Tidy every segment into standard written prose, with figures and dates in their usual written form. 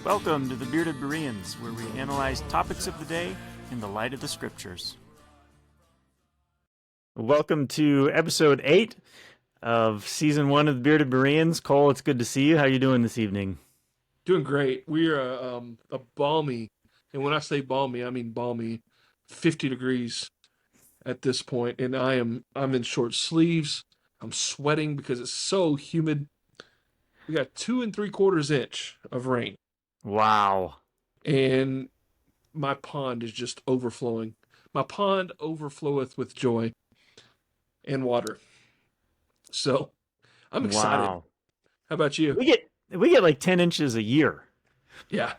Welcome to the Bearded Bereans, where we analyze topics of the day in the light of the scriptures. Welcome to episode 8 of season 1 of the Bearded Bereans. Cole, it's good to see you. How are you doing this evening? Doing great. We are a balmy, and when I say balmy, I mean balmy, 50 degrees at this point, and I'm in short sleeves. I'm sweating because it's so humid. We got 2 3/4 inch of rain, Wow. and my pond is just overflowing. My pond overfloweth with joy and water. So I'm excited. Wow. How about you? We get like 10 inches a year. Yeah,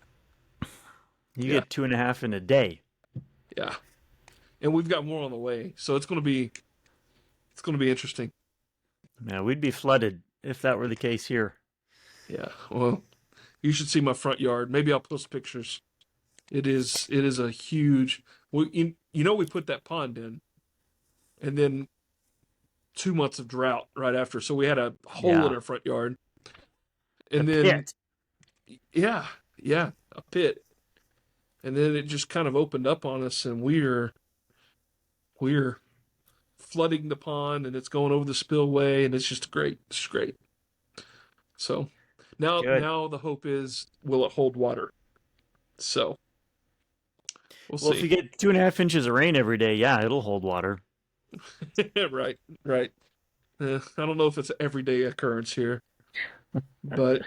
You yeah, get 2.5 in a day. yeah. And we've got more on the way, so it's gonna be interesting. Yeah, we'd be flooded if that were the case here. Yeah. Well, you should see my front yard. Maybe I'll post pictures. It is a huge. We put that pond in, and then 2 months of drought right after, so we had a hole in Yeah. our front yard, A and then pit. yeah, a pit, and then it just kind of opened up on us, and we're flooding the pond, and it's going over the spillway, and it's just great. It's great. So now Good. now the hope is, will it hold water? So we'll Well, if see. you get 2.5 inches of rain every day, yeah, it'll hold water. Right, right. I don't know if it's an everyday occurrence here, but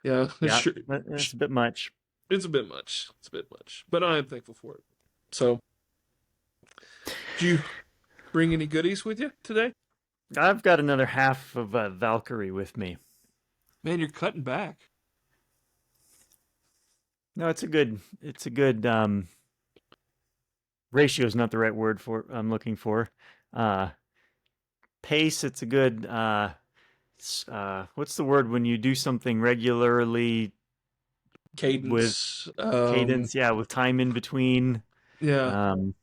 yeah, Yeah, that's a bit much. it's a bit much. It's a bit much, but I am thankful for it. So, do you bring any goodies with you today? I've got another half of Valkyrie with me. Man, you're cutting back. No, it's a good ratio is not the right word for I'm looking for. Uh, pace, it's a good what's the word when you do something regularly with Cadence. cadence? Yeah, with time in between. Yeah, Um,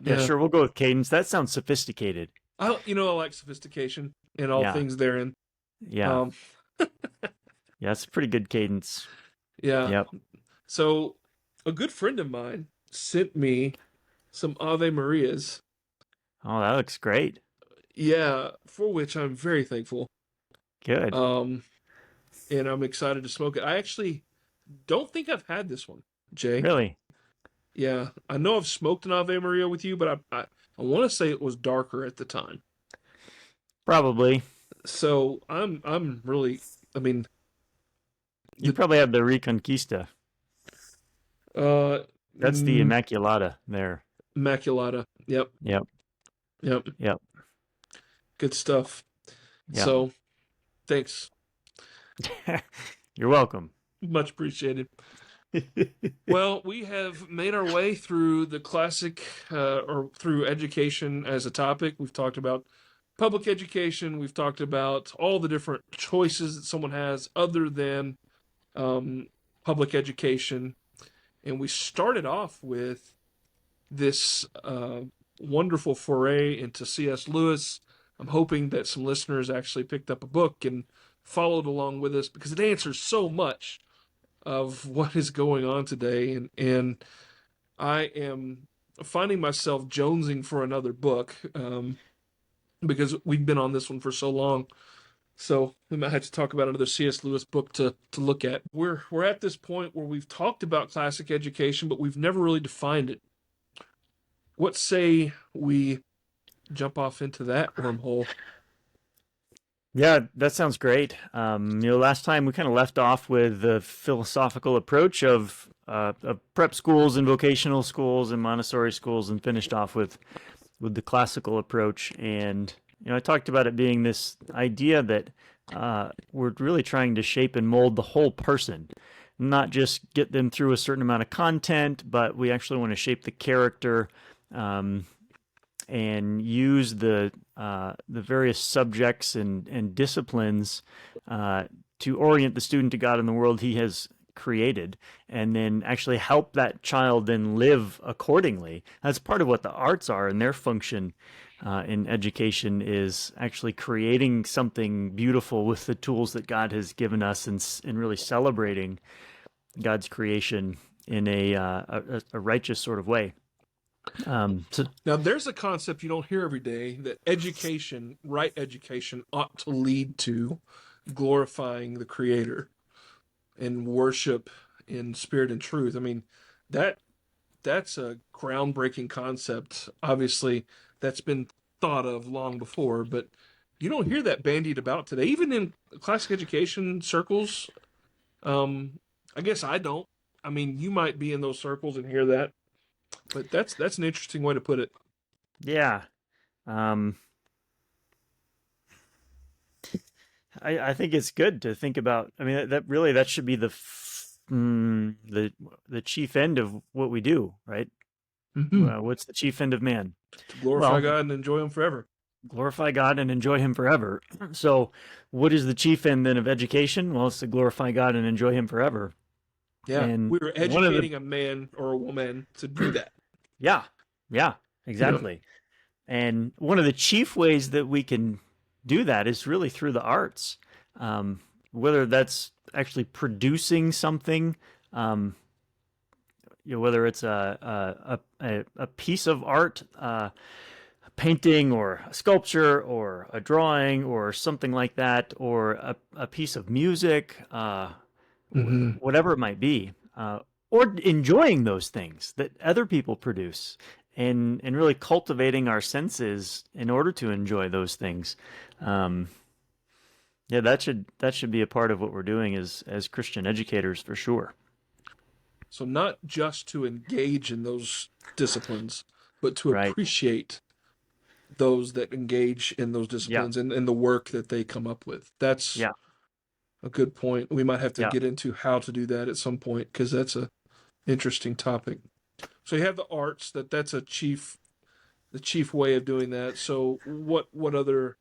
yeah, yeah. sure, we'll go with cadence. That sounds sophisticated. I like sophistication in all Yeah, things therein. yeah, Um, yeah. It's a pretty good cadence. yeah. Yep. So, a good friend of mine sent me some Ave Marias. Oh, that looks great. Yeah, for which I'm very thankful. Good. Um, and I'm excited to smoke it. I actually don't think I've had this one, Jay. Really? Yeah, I know I've smoked an Ave Maria with you, but I want to say it was darker at the time. Probably. So I'm really, I mean, You the probably have the Reconquista. uh That's the mm, Immaculata there. Immaculata. Yep, Yep. yep, Yep. good stuff. Yep. So thanks, You're welcome. much appreciated. Well, we have made our way through the classic, or through education as a topic. We've talked about public education. We've talked about all the different choices that someone has other than um, public education. And we started off with this wonderful foray into C.S. Lewis. I'm hoping that some listeners actually picked up a book and followed along with us because it answers so much of what is going on today. And I am finding myself jonesing for another book because we've been on this one for so long. So we might have to talk about another C.S. Lewis book to look at. We're at this point where we've talked about classic education, but we've never really defined it. What say we jump off into that wormhole? Yeah, that sounds great. Last time we kind of left off with the philosophical approach of prep schools and vocational schools and Montessori schools, and finished off with the classical approach. And I talked about it being this idea that we're really trying to shape and mold the whole person, not just get them through a certain amount of content, but we actually want to shape the character. And use the various subjects and disciplines to orient the student to God and the world He has created, and then actually help that child then live accordingly. That's part of what the arts are and their function in education is actually creating something beautiful with the tools that God has given us, and really celebrating God's creation in a righteous sort of way. So Now, there's a concept you don't hear every day that education, right education, ought to lead to glorifying the Creator and worship in spirit and truth. I mean, that that's a groundbreaking concept. Obviously, that's been thought of long before, but you don't hear that bandied about today, even in classic education circles. Um, I guess I don't. I mean, you might be in those circles and hear that, but that's an interesting way to put it. yeah, um, I think it's good to think about. I mean, that really that should be the chief end of what we do, right? Mm-hmm. What's the chief end of man? To glorify Well, God and enjoy Him forever. glorify God and enjoy Him forever. So, what is the chief end then of education? Well, it's to glorify God and enjoy Him forever. Yeah, And we were one of the educating a man or a woman to do that. yeah, yeah, Yeah. exactly. And one of the chief ways that we can do that is really through the arts, um, whether that's actually producing something, um, whether it's a piece of art, a painting or a sculpture or a drawing or something like that, or a piece of music, Mm-hmm. whatever it might be, or enjoying those things that other people produce, and really cultivating our senses in order to enjoy those things. Um, yeah, that should be a part of what we're doing as Christian educators for sure. So not just to engage in those disciplines, but to Right. appreciate those that engage in those Yeah. disciplines and the work that they come up with. That's Yeah. a good point. We might have to Yeah. get into how to do that at some point because that's a interesting topic. So you have the arts that's a chief the chief way of doing that. So what other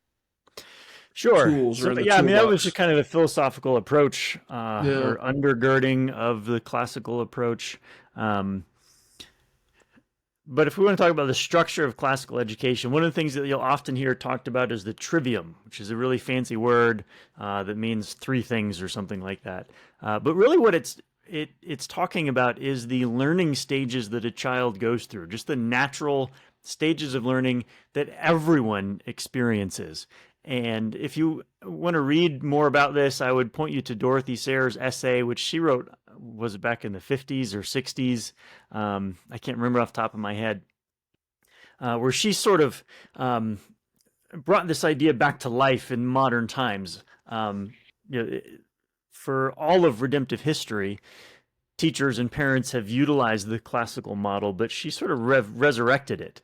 Sure. tools are So in the yeah, I mean that was just toolbox? kind of the philosophical approach, Yeah. or undergirding of the classical approach. Um, but if we want to talk about the structure of classical education, one of the things that you'll often hear talked about is the trivium, which is a really fancy word that means three things or something like that. But really, what it's talking about is the learning stages that a child goes through, just the natural stages of learning that everyone experiences. And if you want to read more about this, I would point you to Dorothy Sayers' essay, which she wrote, was it back in the 50s or 60s? I can't remember off the top of my head, where she sort of brought this idea back to life in modern times. You know, for all of redemptive history, teachers and parents have utilized the classical model, but she sort of resurrected it.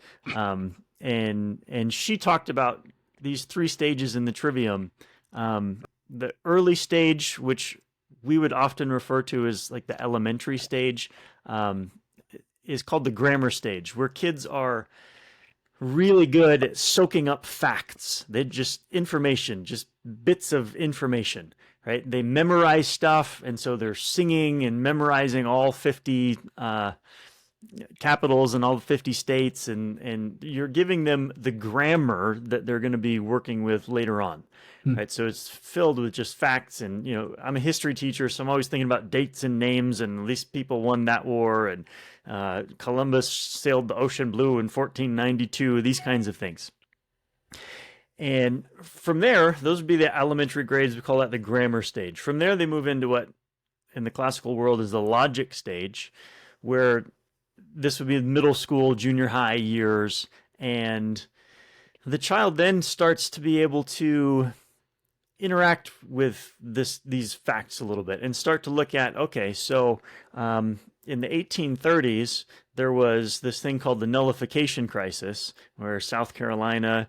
And she talked about these three stages in the Trivium. The early stage, which we would often refer to as like the elementary stage, um, is called the grammar stage, where kids are really good at soaking up facts. They just information, just bits of information, right? They memorize stuff, and so they're singing and memorizing all 50 capitals in all 50 states, and you're giving them the grammar that they're going to be working with later on. Hmm. Right, so it's filled with just facts, and I'm a history teacher, so I'm always thinking about dates and names, and these people won that war, and Columbus sailed the ocean blue in 1492. These kinds of things. And from there, those would be the elementary grades. We call that the grammar stage. From there, they move into what in the classical world is the logic stage, where this would be middle school, junior high years, and the child then starts to be able to interact with these facts a little bit and start to look at, okay, so in the 1830s there was this thing called the nullification crisis, where South Carolina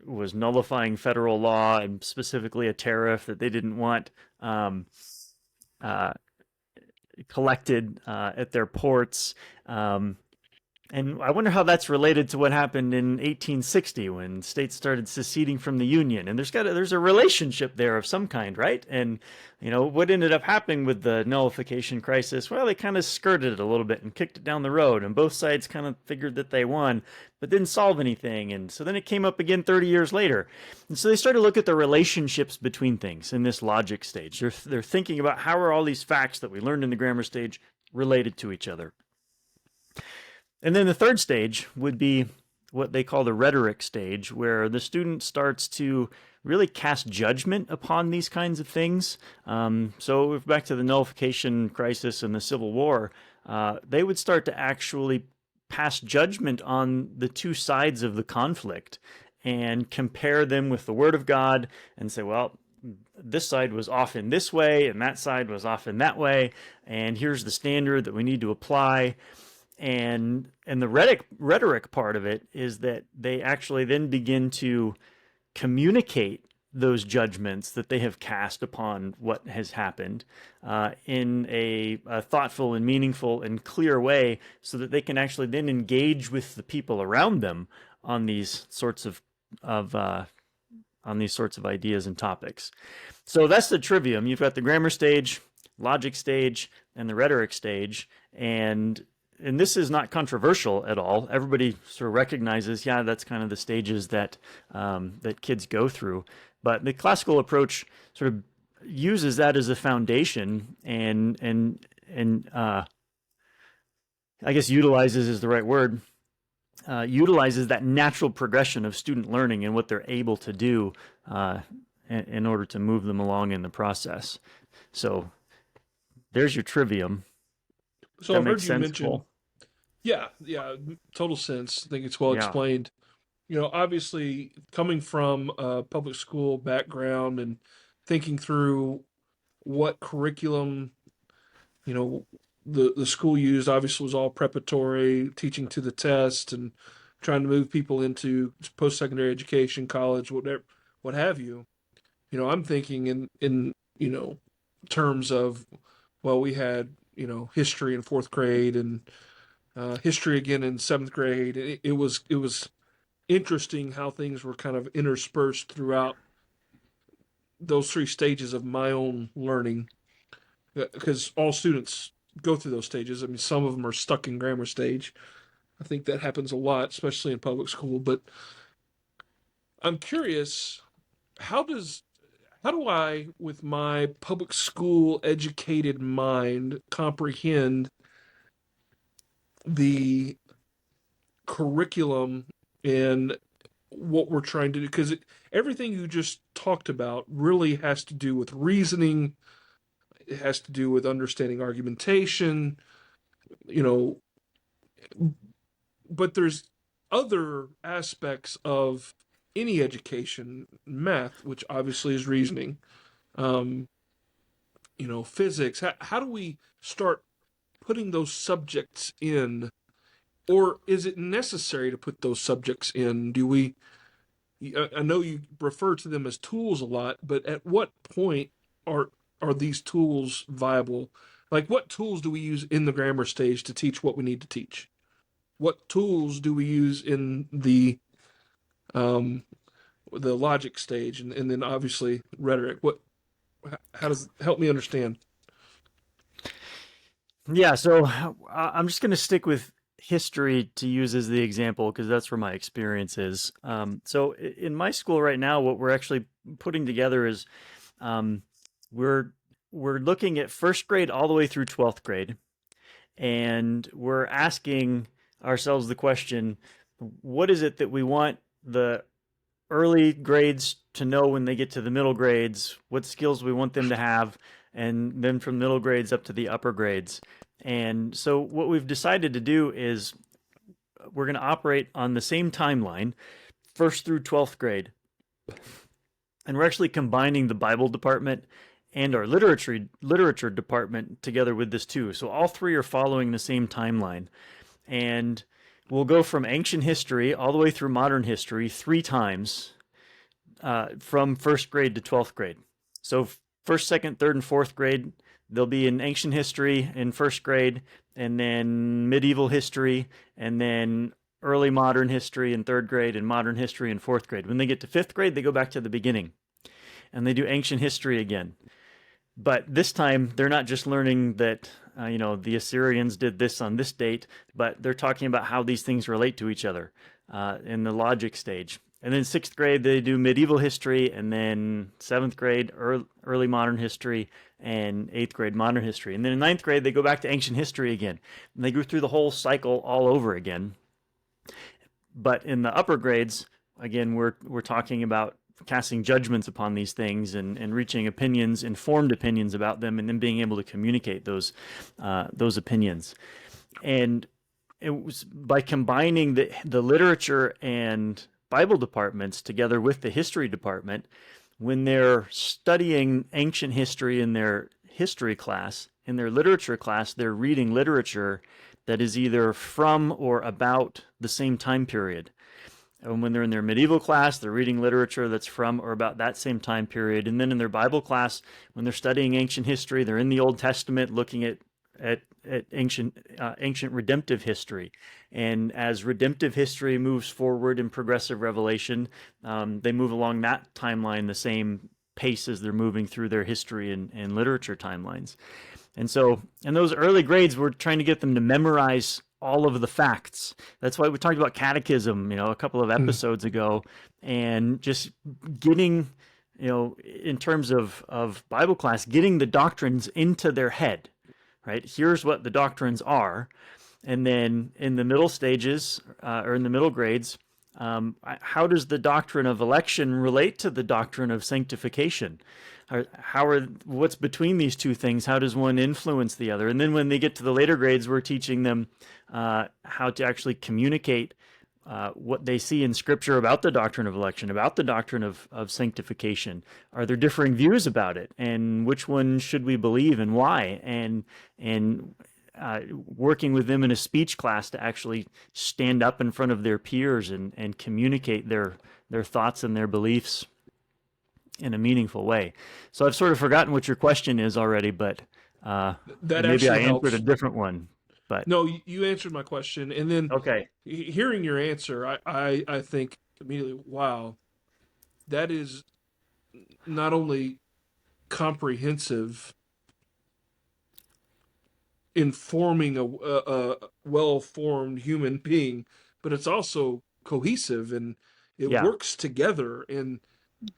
was nullifying federal law, and specifically a tariff that they didn't want uh, collected at their ports. And I wonder how that's related to what happened in 1860 when states started seceding from the Union. And there's a relationship there of some kind, right? And what ended up happening with the nullification crisis? Well, they kind of skirted it a little bit and kicked it down the road, and both sides kind of figured that they won, but didn't solve anything. And so then it came up again 30 years later. And so they started to look at the relationships between things in this logic stage. They're thinking about how are all these facts that we learned in the grammar stage related to each other. And then the third stage would be what they call the rhetoric stage, where the student starts to really cast judgment upon these kinds of things. So if back to the nullification crisis and the Civil War, they would start to actually pass judgment on the two sides of the conflict and compare them with the Word of God and say, well, this side was off in this way and that side was off in that way, and here's the standard that we need to apply. And the rhetoric part of it is that they actually then begin to communicate those judgments that they have cast upon what has happened in a thoughtful and meaningful and clear way, so that they can actually then engage with the people around them on these sorts of ideas and topics. So that's the trivium. You've got the grammar stage, logic stage, and the rhetoric stage, and this is not controversial at all. Everybody sort of recognizes, yeah, that's kind of the stages that that kids go through. But the classical approach sort of uses that as a foundation, and I guess utilizes is the right word. Utilizes that natural progression of student learning and what they're able to do in order to move them along in the process. So there's your trivium. So I've heard you mention, yeah, total sense. I think it's well explained. Obviously, coming from a public school background and thinking through what curriculum, the school used, obviously was all preparatory, teaching to the test, and trying to move people into post-secondary education, college, whatever, what have you. I'm thinking in terms of, well, we had history in fourth grade and history again in seventh grade. It was interesting how things were kind of interspersed throughout those three stages of my own learning, because all students go through those stages. I mean, some of them are stuck in grammar stage. I think that happens a lot, especially in public school. But I'm curious, how do I, with my public school educated mind, comprehend the curriculum and what we're trying to do? Because everything you just talked about really has to do with reasoning. It has to do with understanding argumentation, but there's other aspects of any education, math, which obviously is reasoning, physics. How do we start putting those subjects in, or is it necessary to put those subjects in? I know you refer to them as tools a lot, but at what point are these tools viable? Like, what tools do we use in the grammar stage to teach what we need to teach? What tools do we use in the logic stage, and then obviously rhetoric? How does help me understand? Yeah, so I'm just going to stick with history to use as the example because that's where my experience is. So in my school right now, what we're actually putting together is we're looking at first grade all the way through 12th grade, and we're asking ourselves the question, what is it that we want the early grades to know when they get to the middle grades, what skills we want them to have, and then from middle grades up to the upper grades. And so what we've decided to do is we're going to operate on the same timeline, first through 12th grade. And we're actually combining the Bible department and our literature department together with this too. So all three are following the same timeline. And we'll go from ancient history all the way through modern history 3 times from first grade to 12th grade. So first, second, third, and fourth grade, they'll be in ancient history in first grade, and then medieval history, and then early modern history in third grade, and modern history in fourth grade. When they get to fifth grade, they go back to the beginning and they do ancient history again. But this time, they're not just learning that, the Assyrians did this on this date, but they're talking about how these things relate to each other in the logic stage. And then sixth grade, they do medieval history, and then seventh grade, early modern history, and eighth grade, modern history. And then in ninth grade, they go back to ancient history again. And they go through the whole cycle all over again. But in the upper grades, again, we're talking about casting judgments upon these things and reaching opinions, informed opinions about them, and then being able to communicate those opinions. And it was by combining the literature and Bible departments together with the history department, when they're studying ancient history in their history class, in their literature class, they're reading literature that is either from or about the same time period. And when they're in their medieval class, they're reading literature that's from or about that same time period. And then in their Bible class, when they're studying ancient history, they're in the Old Testament looking at ancient redemptive history. And as redemptive history moves forward in progressive revelation, they move along that timeline the same pace as they're moving through their history and literature timelines. And so in those early grades, we're trying to get them to memorize all of the facts. That's why we talked about catechism, a couple of episodes ago, and just getting, in terms of Bible class, getting the doctrines into their head, right? Here's what the doctrines are. And then in the middle stages, or in the middle grades, how does the doctrine of election relate to the doctrine of sanctification? What's between these two things? How does one influence the other? And then when they get to the later grades, we're teaching them how to actually communicate what they see in Scripture about the doctrine of election, about the doctrine of sanctification. Are there differing views about it? And which one should we believe and why? And working with them in a speech class to actually stand up in front of their peers and communicate their thoughts and their beliefs in a meaningful way. So I've sort of forgotten what your question is already, but That maybe I actually answered helps. a different one. But No, you answered my question, and then okay, hearing your answer, I think immediately, wow, that is not only comprehensive in forming a well-formed human being, but it's also cohesive and it yeah, works together. And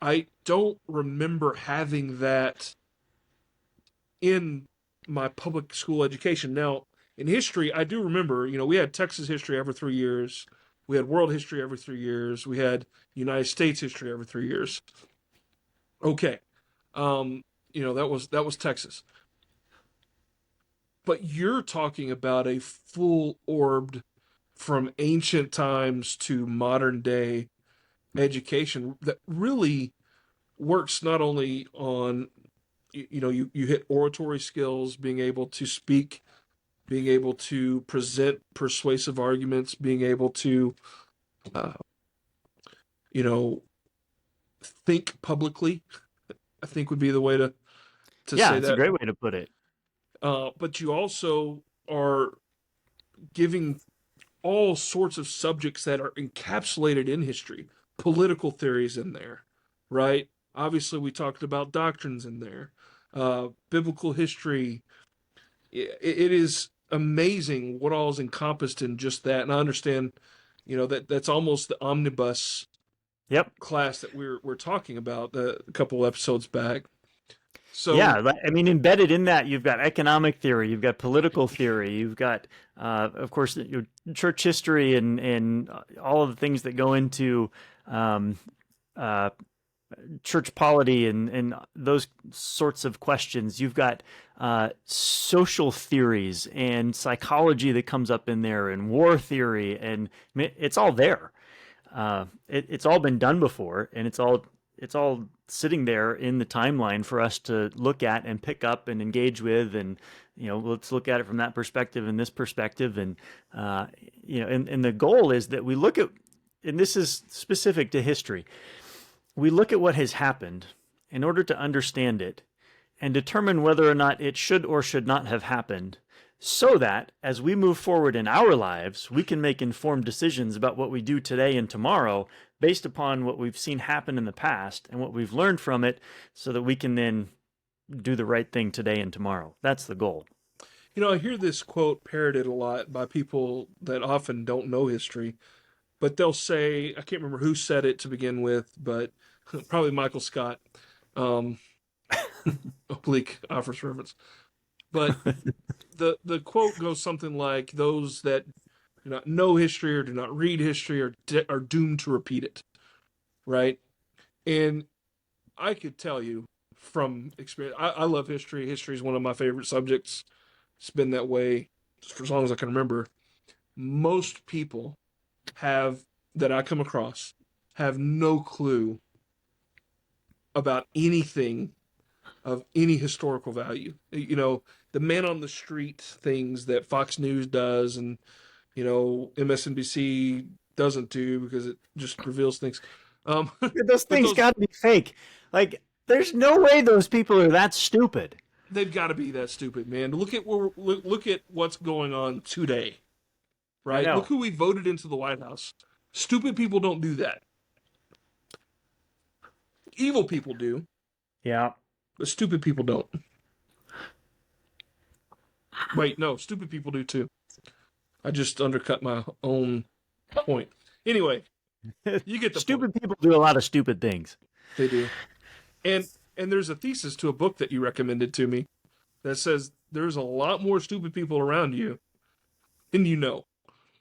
I don't remember having that in my public school education. Now, in history, I do remember, we had Texas history every 3 years. We had world history every 3 years. We had United States history every 3 years. Okay. That was Texas. But you're talking about a full orbed from ancient times to modern day education that really works not only on you hit oratory skills, being able to speak, being able to present persuasive arguments, being able to uh, you know think publicly, I think would be the way to yeah, say it's a that. great way to put it. But you also are giving all sorts of subjects that are encapsulated in history, political theories in there, right? Obviously, we talked about doctrines in there, biblical history. It is amazing what all is encompassed in just that. And I understand, that's almost the omnibus Yep. class that we're talking about a couple episodes back. So, Yeah, I mean, embedded in that, you've got economic theory, you've got political theory, you've got, of course, church history and all of the things that go into um, uh, church polity and those sorts of questions. You've got social theories and psychology that comes up in there, and war theory, and it's all there. It's all been done before, and it's all sitting there in the timeline for us to look at and pick up and engage with, and let's look at it from that perspective and this perspective, and and the goal is that we look at, and this is specific to history, we look at what has happened in order to understand it and determine whether or not it should or should not have happened, so that as we move forward in our lives, we can make informed decisions about what we do today and tomorrow based upon what we've seen happen in the past and what we've learned from it, so that we can then do the right thing today and tomorrow. That's the goal. I hear this quote parroted a lot by people that often don't know history, but they'll say, I can't remember who said it to begin with, but probably Michael Scott. Um, Oblique offers reference. But the quote goes something like, "Those that do not know history or do not read history are doomed to repeat it." Right? And I could tell you from experience, I love history. History is one of my favorite subjects. It's been that way for as long as I can remember. Most people have that I come across have no clue about anything of any historical value. The man on the street things that Fox News does and, MSNBC doesn't do because it just reveals things. Um, Those but things got to be fake. Like, there's no way those people are that stupid. they've got to be that stupid, man. Look at what's going on today, I right? Look know. who we voted into the White House. Stupid people don't do that. Evil people do, Yeah. but stupid people don't. Wait, no, stupid people do too. I just undercut my own point. Anyway, you get the point. Stupid people do a lot of stupid things. They do. And there's a thesis to a book that you recommended to me that says there's a lot more stupid people around you than you know.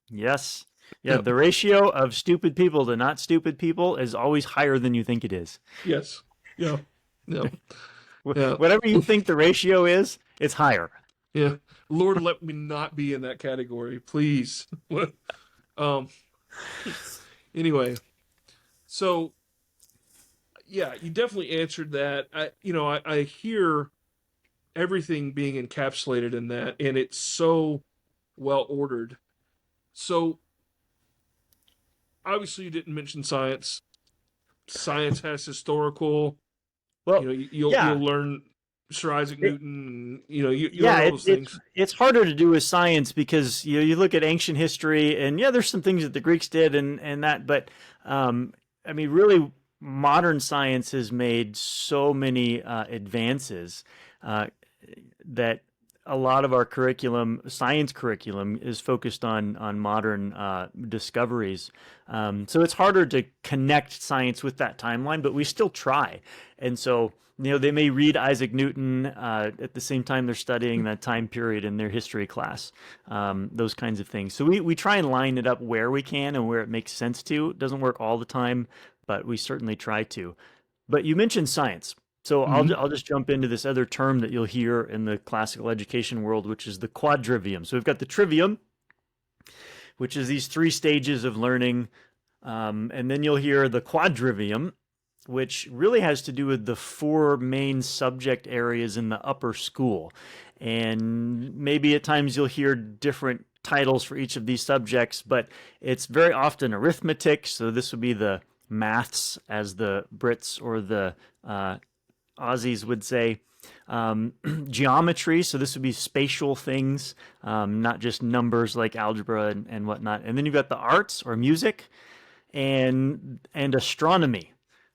Yes. Yeah, Yep. the ratio of stupid people to not stupid people is always higher than you think it is. Yes. Yeah. Yeah. Yeah. Whatever you think the ratio is, it's higher. Yeah. Lord, let me not be in that category, please. um. Anyway, so yeah, you definitely answered that. I hear everything being encapsulated in that, and it's so well ordered. So obviously, you didn't mention science. Science has historical. Well, You'll yeah. learn Sir Isaac It, Newton. You learn yeah, all those things. it's harder to do with science because you look at ancient history and yeah, there's some things that the Greeks did and that, but um, I mean, really, modern science has made so many advances uh, that a lot of our curriculum, science curriculum, is focused on modern discoveries. So it's harder to connect science with that timeline, but we still try. And so they may read Isaac Newton at the same time they're studying that time period in their history class, those kinds of things. So we try and line it up where we can and where it makes sense to. It doesn't work all the time, but we certainly try to. But you mentioned science. So Mm-hmm. I'll just jump into this other term that you'll hear in the classical education world, which is the quadrivium. So we've got the trivium, which is these three stages of learning, and then you'll hear the quadrivium, which really has to do with the four main subject areas in the upper school. And maybe at times you'll hear different titles for each of these subjects, but it's very often arithmetic. So this would be the maths, as the Brits or the Aussies would say. Geometry, so this would be spatial things, not just numbers like algebra and whatnot. And then you've got the arts or music and astronomy,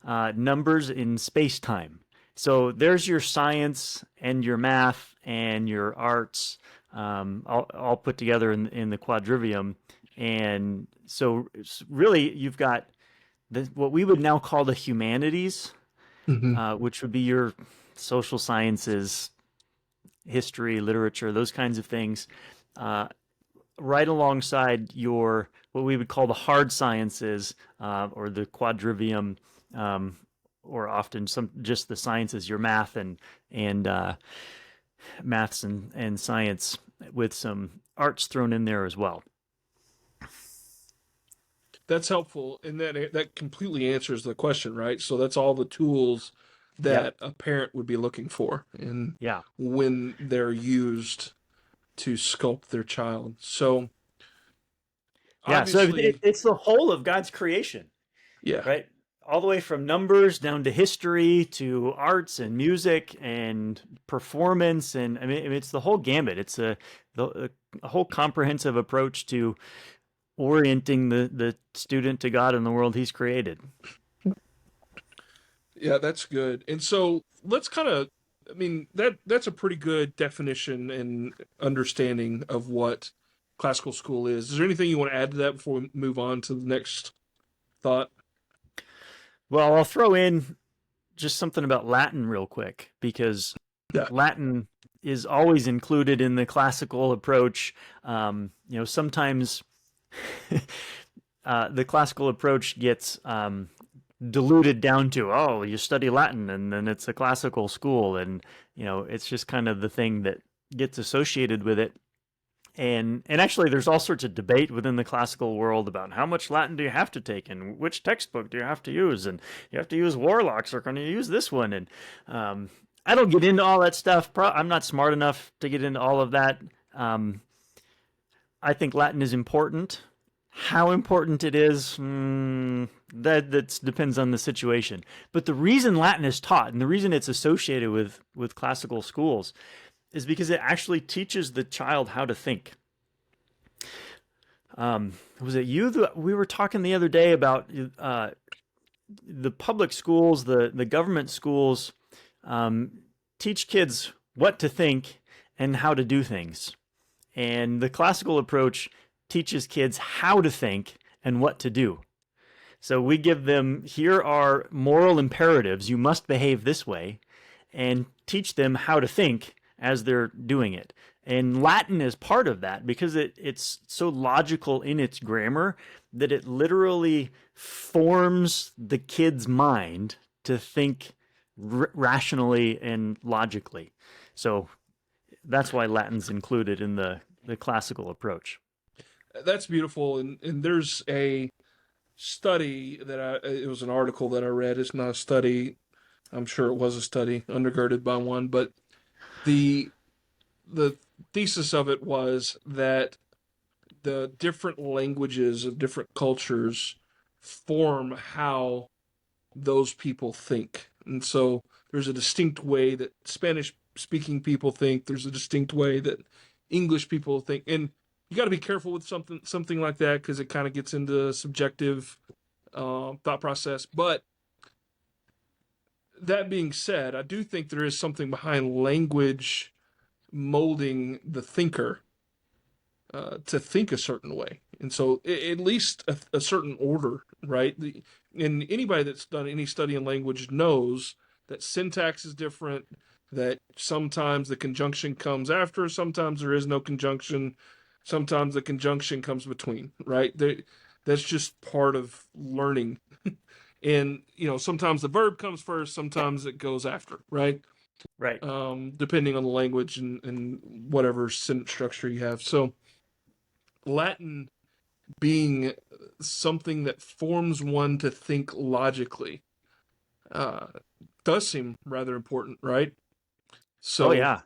numbers in space time. So there's your science and your math and your arts, all put together in the quadrivium. And so really, you've got what we would now call the humanities, Mm-hmm. which would be your social sciences, history, literature, those kinds of things, uh, right alongside your what we would call the hard sciences, or the quadrivium, um, or often some just the sciences, your math and maths and science with some arts thrown in there as well. That's helpful, and that completely answers the question, right? So that's all the tools Yep. that a parent would be looking for, and Yeah. when they're used to sculpt their child. So Yeah. So obviously, it's the whole of God's creation, yeah, right? all the way from numbers down to history to arts and music and performance. And I mean, it's the whole gamut. It's a whole comprehensive approach to orienting the student to God and the world he's created. Yeah, that's good. And so let's kind of, I mean, that's a pretty good definition and understanding of what classical school is. Is there anything you want to add to that before we move on to the next thought? Well, I'll throw in just something about Latin real quick because Yeah. Latin is always included in the classical approach. Sometimes the classical approach gets diluted down to, oh, you study Latin and then it's a classical school, and it's just kind of the thing that gets associated with it. And actually, there's all sorts of debate within the classical world about how much Latin do you have to take and which textbook do you have to use, and you have to use Warlocks or can you use this one? And I don't get into all that stuff. I'm not smart enough to get into all of that. I think Latin is important. How important it is, that depends on the situation. But the reason Latin is taught and the reason it's associated with classical schools is because it actually teaches the child how to think. Was it you that we were talking the other day about the public schools, the government schools teach kids what to think and how to do things. And the classical approach teaches kids how to think and what to do. So we give them, here are moral imperatives, you must behave this way, and teach them how to think as they're doing it. And Latin is part of that because it's so logical in its grammar that it literally forms the kid's mind to think rationally and logically. So that's why Latin's included in the classical approach. That's beautiful. And there's a study it was an article that I read. It's not a study. I'm sure it was a study undergirded by one, but the thesis of it was that the different languages of different cultures form how those people think. And so there's a distinct way that Spanish speaking people think, there's a distinct way that English people think. And you got to be careful with something like that because it kind of gets into subjective thought process. But that being said, I do think there is something behind language molding the thinker to think a certain way, and so at least a certain order, right? And anybody that's done any study in language knows that syntax is different. That sometimes the conjunction comes after, sometimes there is no conjunction, sometimes the conjunction comes between, right? That's just part of learning. And sometimes the verb comes first, sometimes it goes after, right? Right. Depending on the language and whatever sentence structure you have. So Latin being something that forms one to think logically does seem rather important, right? So Oh yeah.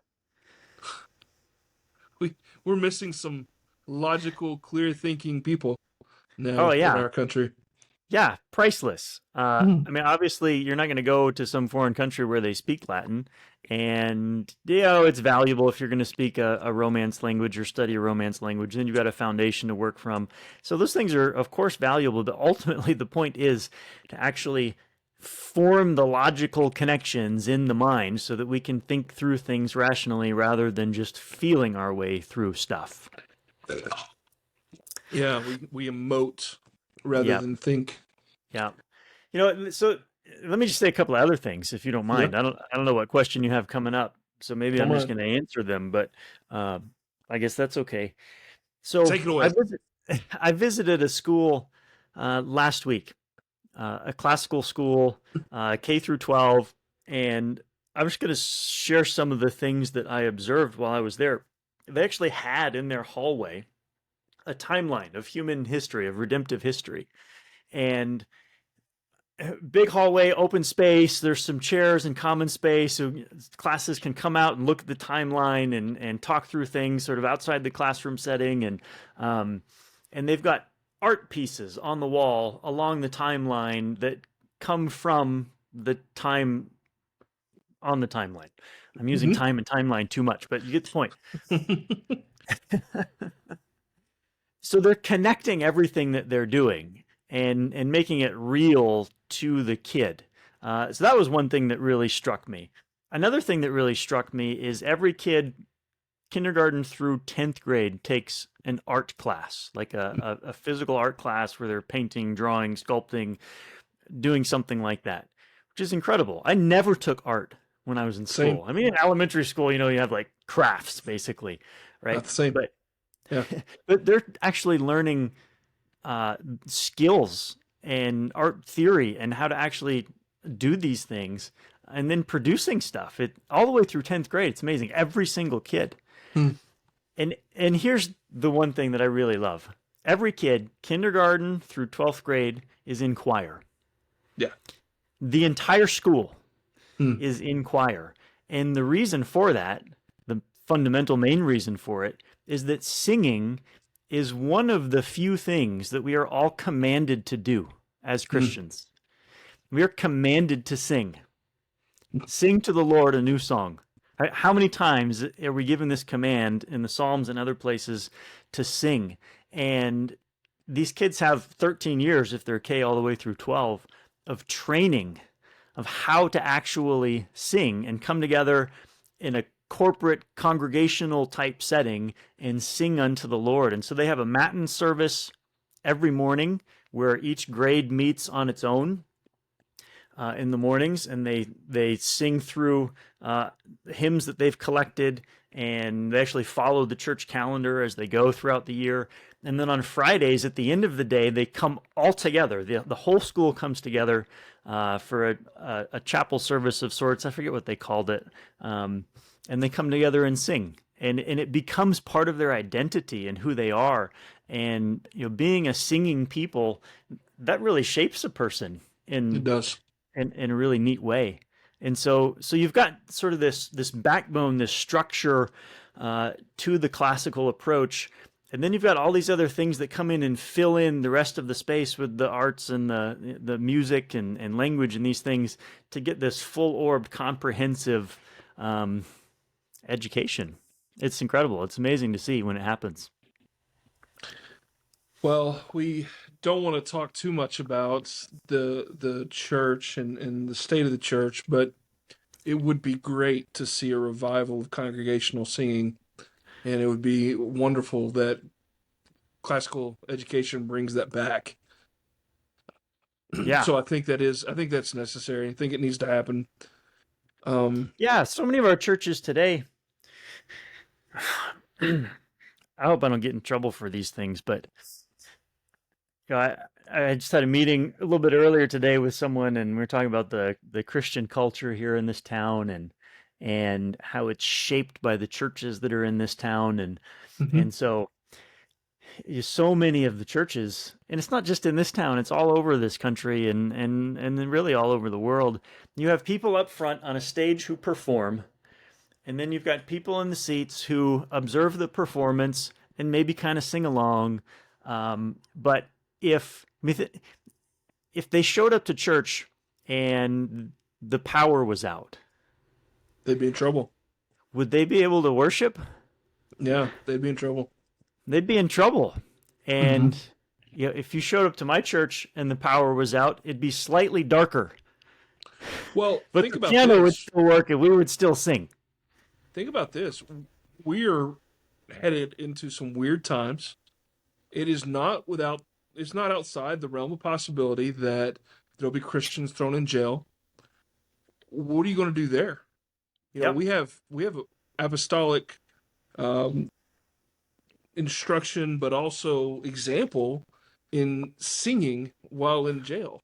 we're missing some logical, clear thinking people Oh now in yeah. our country. Yeah, priceless. Mm. I mean, obviously, you're not going to go to some foreign country where they speak Latin, and it's valuable if you're going to speak a Romance language or study a Romance language. Then you've got a foundation to work from. So those things are, of course, valuable. But ultimately, the point is to actually form the logical connections in the mind so that we can think through things rationally rather than just feeling our way through stuff. Yeah, we emote rather Yeah, than think. yeah. So let me just say a couple of other things, if you don't Yeah, mind. I don't know what question you have coming up, so maybe come I'm just on, going to answer them, but I guess that's okay. So take it away. I visited a school last week, a classical school, K through 12, and I'm just going to share some of the things that I observed while I was there. They actually had in their hallway a timeline of human history, of redemptive history, and big hallway, open space. There's some chairs and common space, so classes can come out and look at the timeline and talk through things sort of outside the classroom setting. And they've got art pieces on the wall along the timeline that come from the time on the timeline. I'm using Hmm. time and timeline too much, but you get the point. So they're connecting everything that they're doing and making it real to the kid. So that was one thing that really struck me. Another thing that really struck me is every kid, kindergarten through 10th grade, takes an art class, like a physical art class where they're painting, drawing, sculpting, doing something like that, which is incredible. I never took art when I was in Same. school. I mean, in elementary school, you have like crafts basically, Not right? the same. But Yeah. but they're actually learning skills and art theory and how to actually do these things and then producing stuff it all the way through 10th grade. It's amazing, every single kid. Hmm. And here's the one thing that I really love: every kid, kindergarten through 12th grade, is in choir. Yeah. The entire school Hmm. is in choir. And the reason for that, the fundamental main reason for it, is that singing is one of the few things that we are all commanded to do as Hmm. Christians. We are commanded to sing. Sing to the Lord a new song. Right? How many times are we given this command in the Psalms and other places to sing? And these kids have 13 years, if they're K all the way through 12, of training of how to actually sing and come together in a corporate congregational type setting and sing unto the Lord. And so they have a matin service every morning where each grade meets on its own in the mornings, and they sing through hymns that they've collected, and they actually follow the church calendar as they go throughout the year. And then on Fridays, at the end of the day, they come all together. The whole school comes together for a chapel service of sorts. I forget what they called it. And they come together and sing. And it becomes part of their identity and who they are. And being a singing people, that really shapes a person It does. in a really neat way. And so you've got sort of this backbone, this structure to the classical approach, and then you've got all these other things that come in and fill in the rest of the space with the arts and the music and language and these things to get this full-orbed, comprehensive education. It's incredible. It's amazing to see when it happens. Well, we don't want to talk too much about the church and the state of the church, but it would be great to see a revival of congregational singing, and it would be wonderful that classical education brings that back. Yeah. So I think that's necessary. I think it needs to happen. Um, Yeah. So many of our churches today, I hope I don't get in trouble for these things, but I just had a meeting a little bit earlier today with someone, and we are talking about the Christian culture here in this town and how it's shaped by the churches that are in this town, mhm. and so so many of the churches, and it's not just in this town; it's all over this country and then really all over the world. You have people up front on a stage who perform, and then you've got people in the seats who observe the performance and maybe kind of sing along. But if if they showed up to church and the power was out, They'd be in trouble. would they be able to worship? Yeah, they'd be in trouble. They'd be in trouble. Hmm. And if you showed up to my church and the power was out, it'd be slightly darker, Well, but think the about piano would this. still work and we would still sing. Think about this. We're headed into some weird times. It is not without it's not outside the realm of possibility that there'll be Christians thrown in jail. What are you going to do there? Yep. We have apostolic um, instruction, but also example in singing while in jail.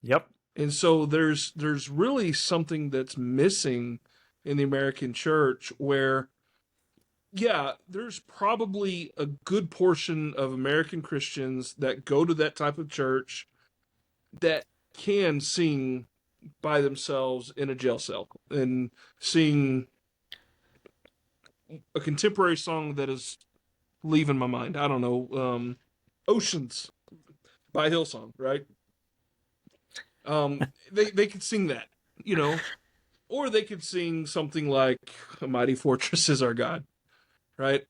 Yep. And so there's really something that's missing in the American church where yeah, there's probably a good portion of American Christians that go to that type of church that can sing by themselves in a jail cell and sing a contemporary song that is leaving my mind. I don't know, Oceans by Hillsong, right? They could sing that, you know, or they could sing something like "A Mighty Fortress Is Our God," right?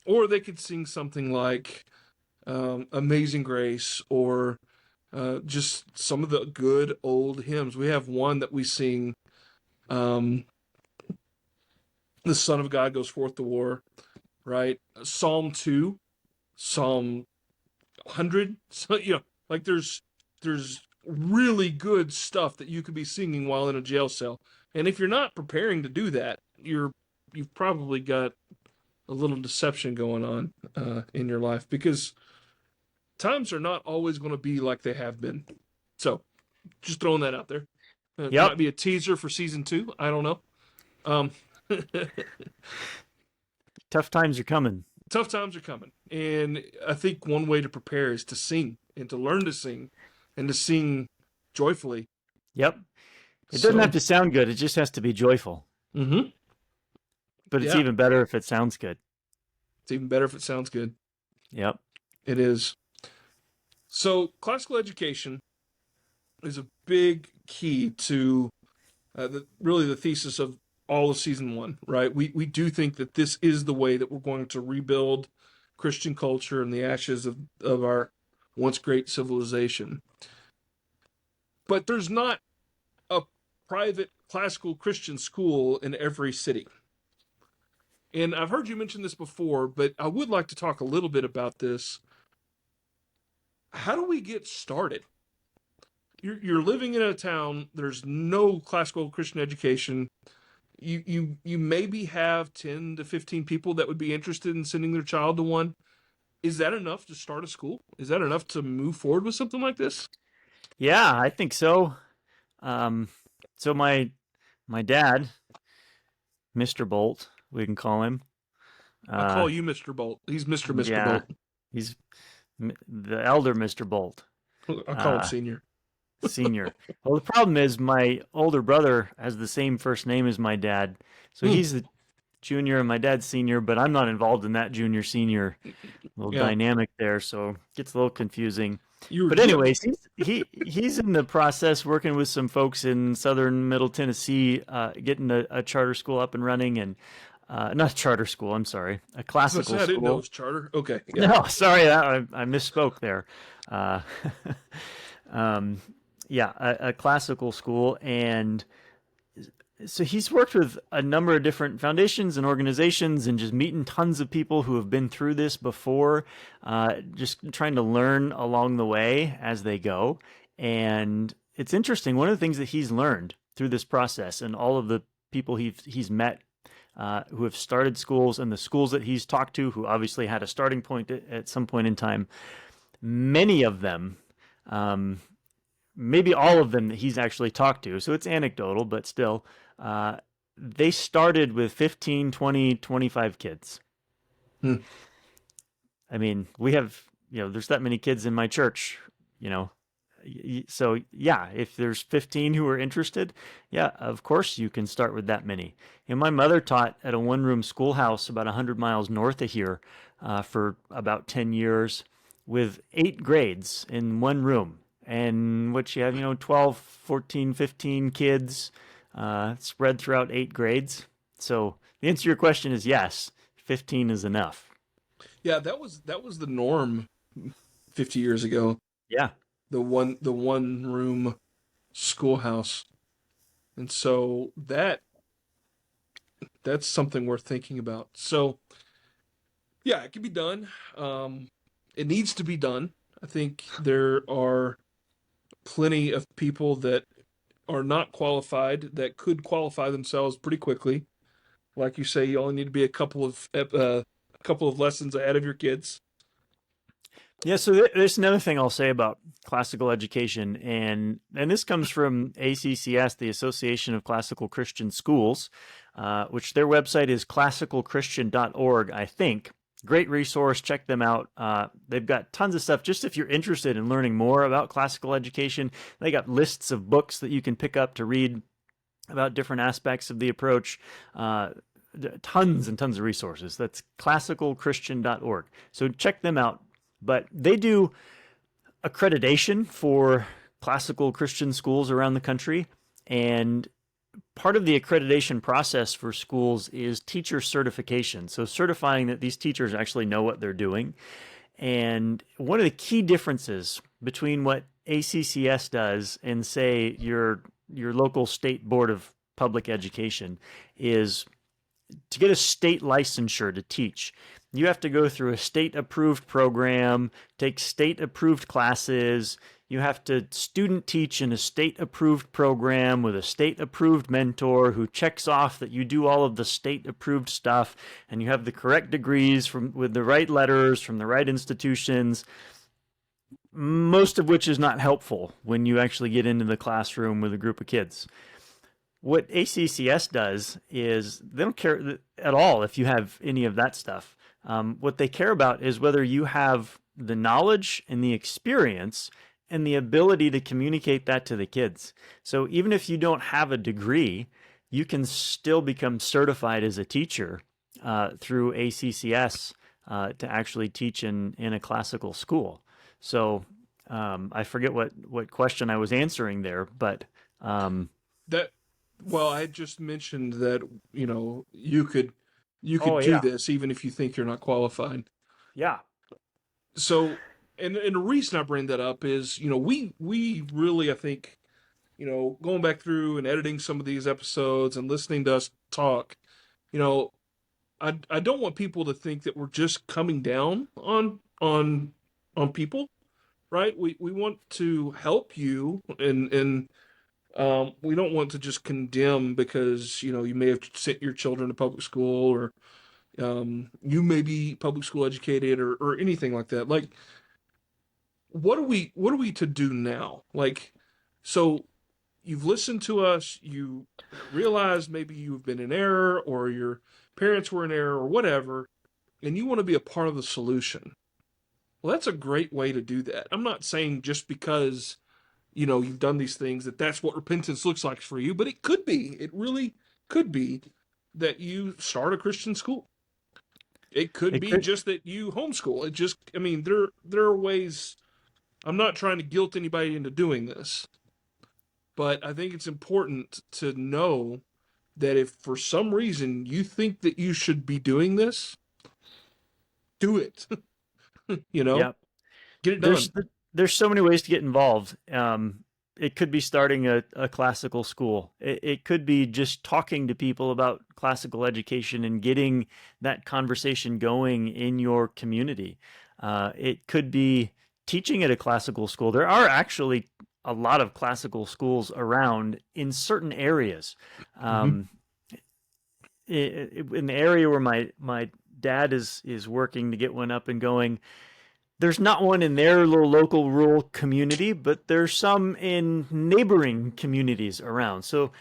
Or they could sing something like "Amazing Grace," or just some of the good old hymns. We have one that we sing. Um, the Son of God goes forth to war, right? Psalm 2, Psalm 100. So, like there's really good stuff that you could be singing while in a jail cell. And if you're not preparing to do that, you've probably got a little deception going on in your life, because times are not always going to be like they have been. So, just throwing that out there. Might Yep. be a teaser for season 2. I don't know. Um, Tough times are coming. tough times are coming, and I think one way to prepare is to sing and to learn to sing, and to sing joyfully. Yep. It doesn't have So, to sound good. It just has to be joyful. mm-hmm. But it's Yeah, even better if it sounds good. it's even better if it sounds good. Yep. It is. So, classical education is a big key to really the thesis of all of season 1, right? We do think that this is the way that we're going to rebuild Christian culture in the ashes of our once great civilization. But there's not a private classical Christian school in every city. And I've heard you mention this before, but I would like to talk a little bit about this. How do we get started? You're living in a town, there's no classical Christian education. You maybe have 10 to 15 people that would be interested in sending their child to one. Is that enough to start a school? Is that enough to move forward with something like this? Yeah, I think so. Um, so my dad, Mr. Bolt, we can call him. I Uh, call you Mr. Bolt. He's Mr. yeah, Bolt. he's the elder Mr. Bolt, I call him uh, Senior. senior. Well, the problem is my older brother has the same first name as my dad, so Hmm. he's the junior and my dad's senior, but I'm not involved in that junior senior little Yeah. dynamic there, so it gets a little confusing. You But you anyways, he's in the process working with some folks in southern Middle Tennessee, getting a charter school up and running, and not a charter school. I'm sorry, a I was gonna classical say I didn't know it school. was charter. Okay, yeah. No, sorry, I misspoke there. Uh, um, yeah, a classical school, and so he's worked with a number of different foundations and organizations and just meeting tons of people who have been through this before, just trying to learn along the way as they go. And it's interesting. One of the things that he's learned through this process and all of the people he's met who have started schools and the schools that he's talked to who obviously had a starting point at some point in time, many of them, um, maybe all of them that he's actually talked to, so it's anecdotal, but still, uh, they started with 15, 20, 25 kids. Hmm. I mean, we have, there's that many kids in my church, you know. So, yeah, if there's 15 who are interested, yeah, of course you can start with that many. And my mother taught at a one room schoolhouse about 100 miles north of here for about 10 years with 8 grades in one room. And what she had, 12, 14, 15 kids spread throughout 8 grades. So the answer to your question is yes, 15 is enough. Yeah, that was the norm 50 years ago. Yeah. The one room schoolhouse. And so that's something worth thinking about. So, yeah, it can be done. It needs to be done. I think there are plenty of people that are not qualified that could qualify themselves pretty quickly. Like you say, you only need to be a couple of lessons ahead of your kids. Yeah, so there's another thing I'll say about classical education, and this comes from ACCS, the Association of Classical Christian Schools, which their website is classicalchristian.org, I think. Great resource, check them out. They've got tons of stuff. Just if you're interested in learning more about classical education, they got lists of books that you can pick up to read about different aspects of the approach. Tons and tons of resources. That's classicalchristian.org. So check them out. But they do accreditation for classical Christian schools around the country, and part of the accreditation process for schools is teacher certification. So certifying that these teachers actually know what they're doing. And one of the key differences between what ACCS does and say your local state board of public education is to get a state licensure to teach. You have to go through a state approved program, take state approved classes. You have to student teach in a state approved program with a state approved mentor who checks off that you do all of the state approved stuff and you have the correct degrees from with the right letters from the right institutions, most of which is not helpful when you actually get into the classroom with a group of kids. What ACCS does is they don't care at all if you have any of that stuff. What they care about is whether you have the knowledge and the experience and the ability to communicate that to the kids. So even if you don't have a degree, you can still become certified as a teacher through ACCS to actually teach in a classical school. So I forget what question I was answering there, but That well, I had just mentioned that you could oh do yeah, this even if you think you're not qualified. yeah, So, and the reason I bring that up is we really, I think, going back through and editing some of these episodes and listening to us talk, you know I don't want people to think that we're just coming down on people, right? We want to help you, and we don't want to just condemn because you may have sent your children to public school, or you may be public school educated, or anything like that. Like, what are we to do now? Like, so you've listened to us, you realize maybe you've been in error, or your parents were in error, or whatever, and you want to be a part of the solution. Well, that's a great way to do that. I'm not saying just because you've done these things that's what repentance looks like for you, but it really could be that you start a Christian school. It could it be could. just that you homeschool. I mean, there are ways. I'm not trying to guilt anybody into doing this, but I think it's important to know that if for some reason you think that you should be doing this, do it. you know, Yeah, get it there's done. there's so many ways to get involved. It could be starting a classical school. It could be just talking to people about classical education and getting that conversation going in your community. It could be teaching at a classical school. There are actually a lot of classical schools around in certain areas. Mm-hmm. Um, in the area where my dad is working to get one up and going, there's not one in their little local rural community, but there's some in neighboring communities around. So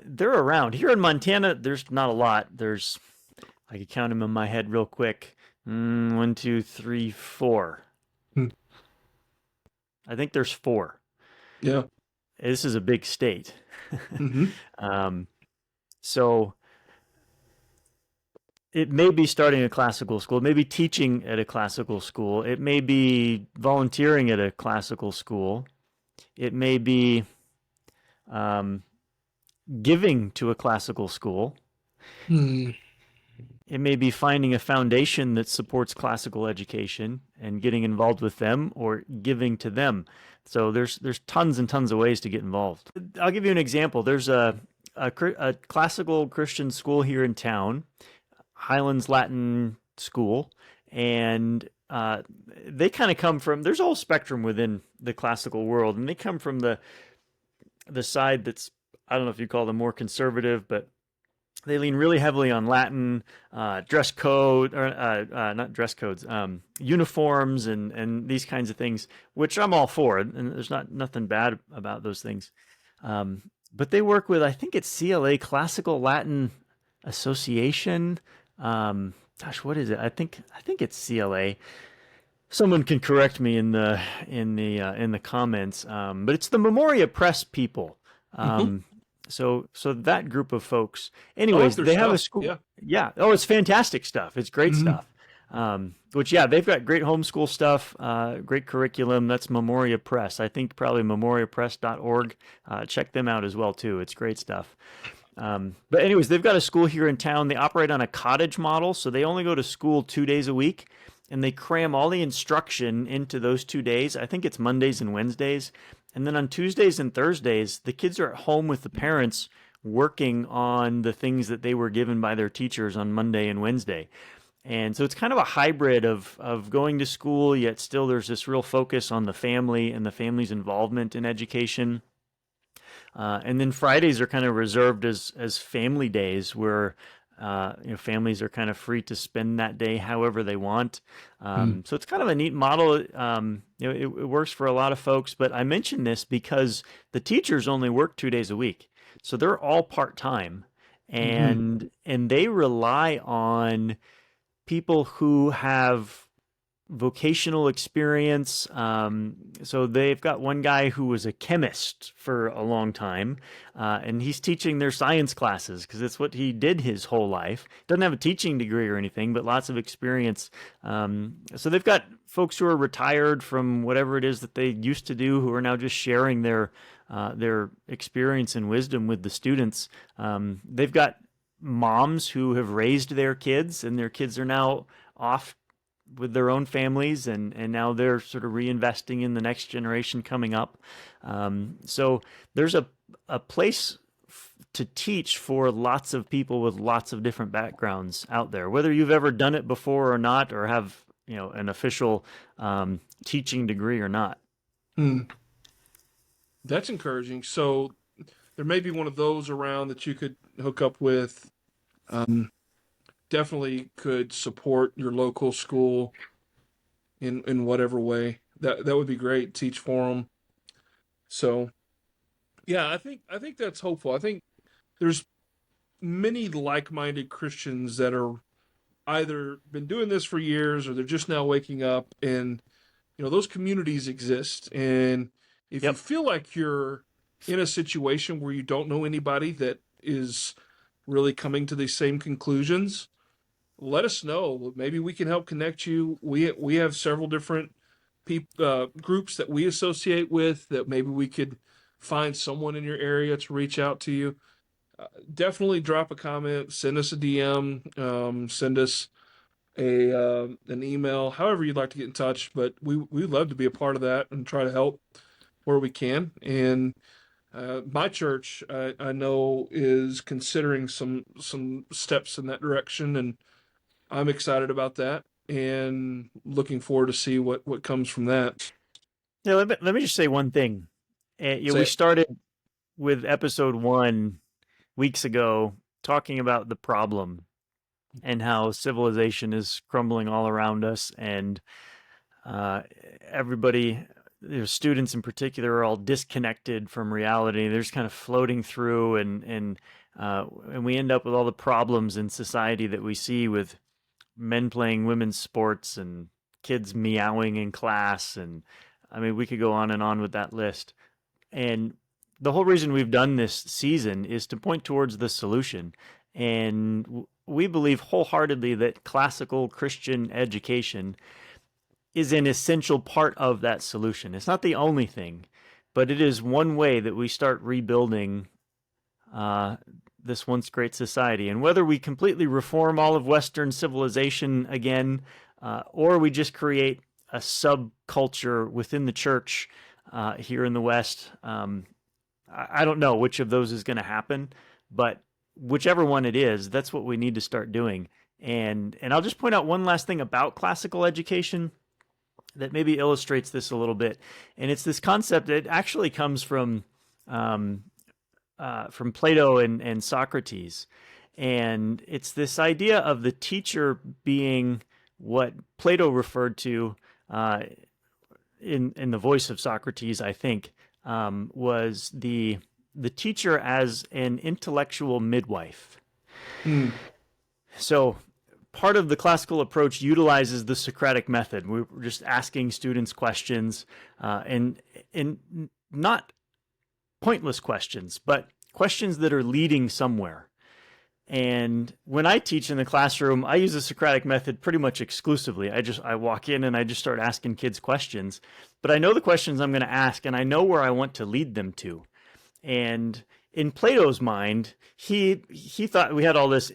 they're around. Here in Montana, there's not a lot. I could count them in my head real quick. One, two, three, four. I think there's four. Yeah. This is a big state. Mm-hmm. um, so it may be starting a classical school, it may be teaching at a classical school, it may be volunteering at a classical school, it may be um, giving to a classical school, Mm. it may be finding a foundation that supports classical education and getting involved with them or giving to them. So there's tons and tons of ways to get involved. I'll give you an example. There's a classical Christian school here in town, Highlands Latin School, and they kind of come from. There's a whole spectrum within the classical world, and they come from the side that's, I don't know if you call them more conservative, but they lean really heavily on Latin, dress code, or not dress codes, uniforms, and these kinds of things, which I'm all for, and there's nothing bad about those things. But they work with, I think it's CLA, Classical Latin Association. What is it? I think it's CLA. Someone can correct me in the comments. But it's the Memoria Press people. Mm-hmm. So that group of folks. I like Anyways, their they have a stuff. school. Yeah. Yeah. Oh, it's fantastic stuff. It's great Mm-hmm. stuff. Which, yeah, they've got great homeschool stuff, great curriculum. That's Memoria Press. I think probably memoriapress.org. Check them out as well, too. It's great stuff. But anyways, they've got a school here in town. They operate on a cottage model, so they only go to school 2 days a week, and they cram all the instruction into those 2 days. I think it's Mondays and Wednesdays. And then on Tuesdays and Thursdays, the kids are at home with the parents working on the things that they were given by their teachers on Monday and Wednesday. And so it's kind of a hybrid of going to school, yet still there's this real focus on the family and the family's involvement in education. And then Fridays are kind of reserved as family days where families are kind of free to spend that day however they want. Mm. So it's kind of a neat model. It works for a lot of folks. But I mention this because the teachers only work 2 days a week, so they're all part time, Hmm. and they rely on people who have vocational experience. So they've got one guy who was a chemist for a long time, and he's teaching their science classes because it's what he did his whole life. Doesn't have a teaching degree or anything, but lots of experience. So they've got folks who are retired from whatever it is that they used to do who are now just sharing their experience and wisdom with the students. They've got moms who have raised their kids, and their kids are now off with their own families, and now they're sort of reinvesting in the next generation coming up. So there's a place to teach for lots of people with lots of different backgrounds out there, whether you've ever done it before or not, or have an official teaching degree or not. Mm. That's encouraging. So there may be one of those around that you could hook up with. Um, Definitely could support your local school in whatever way. That would be great. Teach for them. So yeah, I think that's hopeful. I think there's many like-minded Christians that are either been doing this for years or they're just now waking up, and those communities exist. And if you Yep. feel like you're in a situation where you don't know anybody that is really coming to these same conclusions, let us know. Maybe we can help connect you. We have several different groups that we associate with that maybe we could find someone in your area to reach out to you. Definitely drop a comment, send us a DM, send us an email, however you'd like to get in touch. But we'd love to be a part of that and try to help where we can. And my church, I know, is considering some steps in that direction, and I'm excited about that and looking forward to see what comes from that. Yeah, let me just say one thing. We Say it. started with episode 1 weeks ago talking about the problem and how civilization is crumbling all around us, and everybody, students in particular, are all disconnected from reality. They're just kind of floating through, and we end up with all the problems in society that we see with men playing women's sports and kids meowing in class, and I mean we could go on and on with that list. And the whole reason we've done this season is to point towards the solution. And we believe wholeheartedly that classical Christian education is an essential part of that solution. It's not the only thing, but it is one way that we start rebuilding uh, this once great society. And whether we completely reform all of Western civilization again, or we just create a subculture within the church here in the West, I don't know which of those is going to happen, but whichever one it is, that's what we need to start doing. And I'll just point out one last thing about classical education that maybe illustrates this a little bit, and it's this concept that actually comes um, from Plato and Socrates, and it's this idea of the teacher being what Plato referred to uh, in the voice of Socrates, I think, was the teacher as an intellectual midwife. Hmm. So part of the classical approach utilizes the Socratic method. We're just asking students questions, and not pointless questions, but questions that are leading somewhere. And when I teach in the classroom, I use the Socratic method pretty much exclusively. I walk in and I just start asking kids questions, but I know the questions I'm going to ask and I know where I want to lead them to. And in Plato's mind, he thought we had all this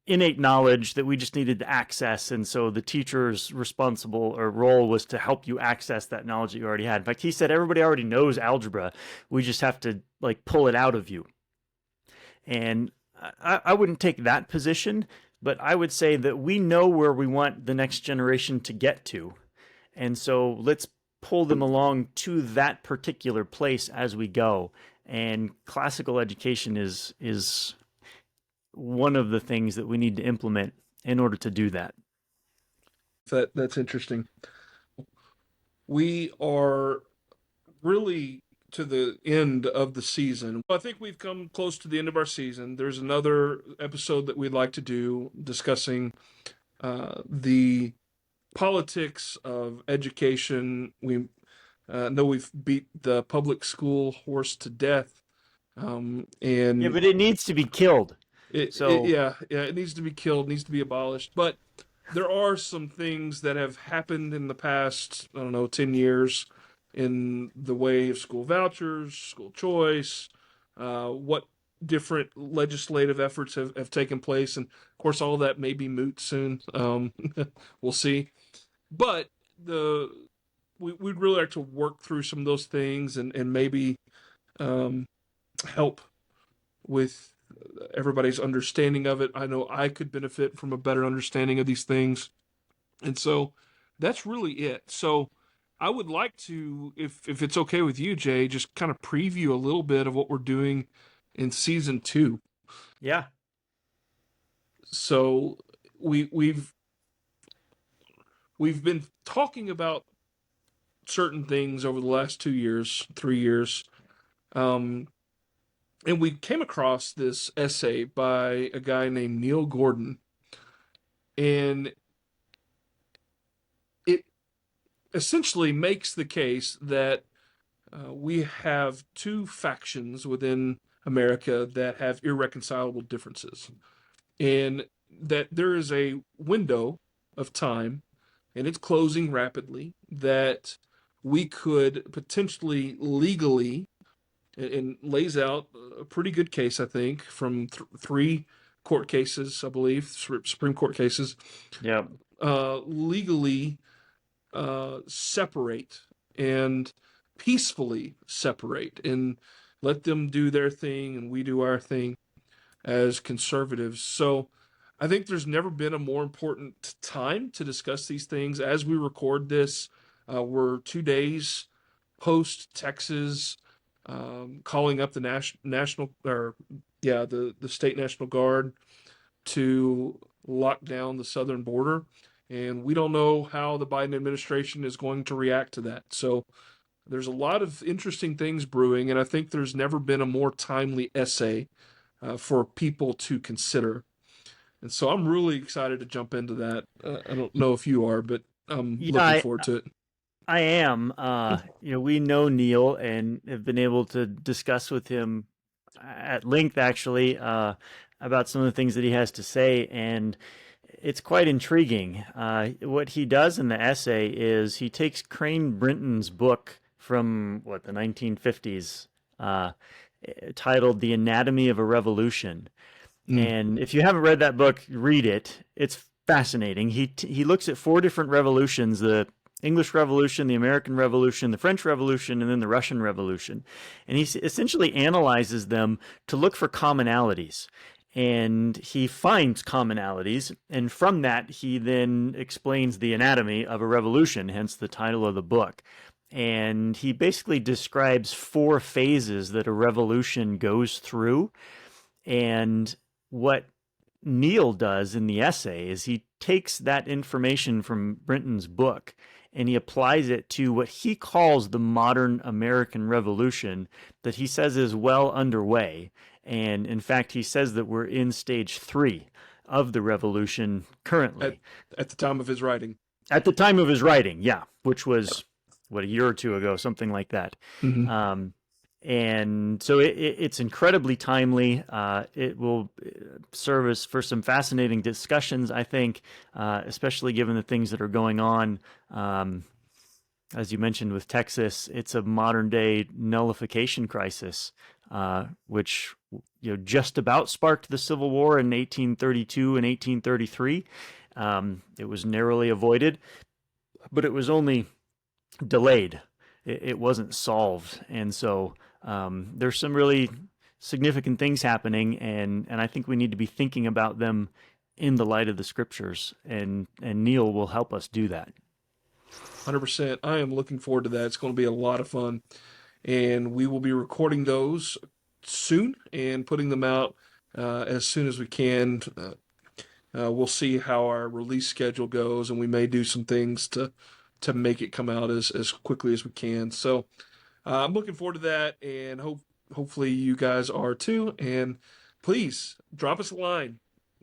innate knowledge that we just needed to access, and so the teacher's responsible or role was to help you access that knowledge that you already had. In fact, he said everybody already knows algebra. We just have to like pull it out of you. And I wouldn't take that position, but I would say that we know where we want the next generation to get to. And so let's pull them along to that particular place as we go. And classical education is one of the things that we need to implement in order to do that. That's interesting. We are really to the end of the season. I think we've come close to the end of our season. There's another episode that we'd like to do discussing the politics of education. We know we've beat the public school horse to death, Yeah, and but it needs to be killed. So yeah, it needs to be killed, needs to be abolished. But there are some things that have happened in the past, I don't know, 10 years in the way of school vouchers, school choice, what different legislative efforts have taken place. And of course, all of that may be moot soon. We'll see. But we'd really like to work through some of those things and maybe um, help with everybody's understanding of it. I know I could benefit from a better understanding of these things. And so that's really it. So I would like to, if it's okay with you, Jay, just kind of preview a little bit of what we're doing in season 2. yeah, So we've been talking about certain things over the last 2 years, 3 years. Um, and we came across this essay by a guy named Neil Gordon, and it essentially makes the case that we have two factions within America that have irreconcilable differences, and that there is a window of time, and it's closing rapidly, that we could potentially legally, and lays out a pretty good case, I think, from three court cases, I believe, Supreme Court cases, yeah. legally separate and peacefully separate and let them do their thing and we do our thing as conservatives. So I think there's never been a more important time to discuss these things. As we record this, we're 2 days post Texas calling up the national, or yeah, the state National Guard to lock down the southern border. And we don't know how the Biden administration is going to react to that. So there's a lot of interesting things brewing, and I think there's never been a more timely essay for people to consider. And so I'm really excited to jump into that. I don't know if you are, but I'm Yeah, looking forward to it. I am. We know Neil and have been able to discuss with him at length, actually, about some of the things that he has to say, and it's quite intriguing. What he does in the essay is he takes Crane Brinton's book from the 1950s, titled "The Anatomy of a Revolution." Mm. And if you haven't read that book, read it. It's fascinating. He looks at four different revolutions: the English Revolution, the American Revolution, the French Revolution, and then the Russian Revolution. And he essentially analyzes them to look for commonalities. And he finds commonalities, and from that, he then explains the anatomy of a revolution, hence the title of the book. And he basically describes four phases that a revolution goes through. And what Neil does in the essay is he takes that information from Brinton's book and he applies it to what he calls the modern American Revolution, that he says is well underway. And in fact, he says that we're in stage 3 of the revolution currently. At the time of his writing. At the time of his writing, yeah, which was, a year or two ago, something like that. Mm-hmm. And so it's incredibly timely. It will serve us for some fascinating discussions, I think, especially given the things that are going on. As you mentioned with Texas, it's a modern day nullification crisis, which just about sparked the Civil War in 1832 and 1833. It was narrowly avoided, but it was only delayed. It wasn't solved, and so there's some really significant things happening, and I think we need to be thinking about them in the light of the scriptures, and Neil will help us do that. 100%. I am looking forward to that. It's going to be a lot of fun. And we will be recording those soon and putting them out as soon as we can. We'll see how our release schedule goes, and we may do some things to make it come out as quickly as we can. So I'm looking forward to that, and hopefully you guys are too. And please drop us a line,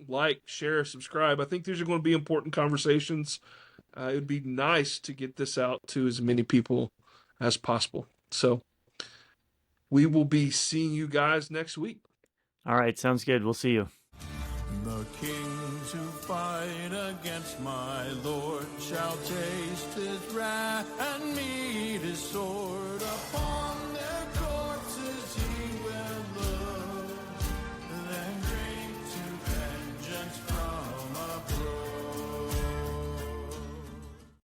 like, share, subscribe. I think these are going to be important conversations. It would be nice to get this out to as many people as possible. So we will be seeing you guys next week. All right, sounds good. We'll see you. The kings who fight against my Lord shall taste his wrath and meet his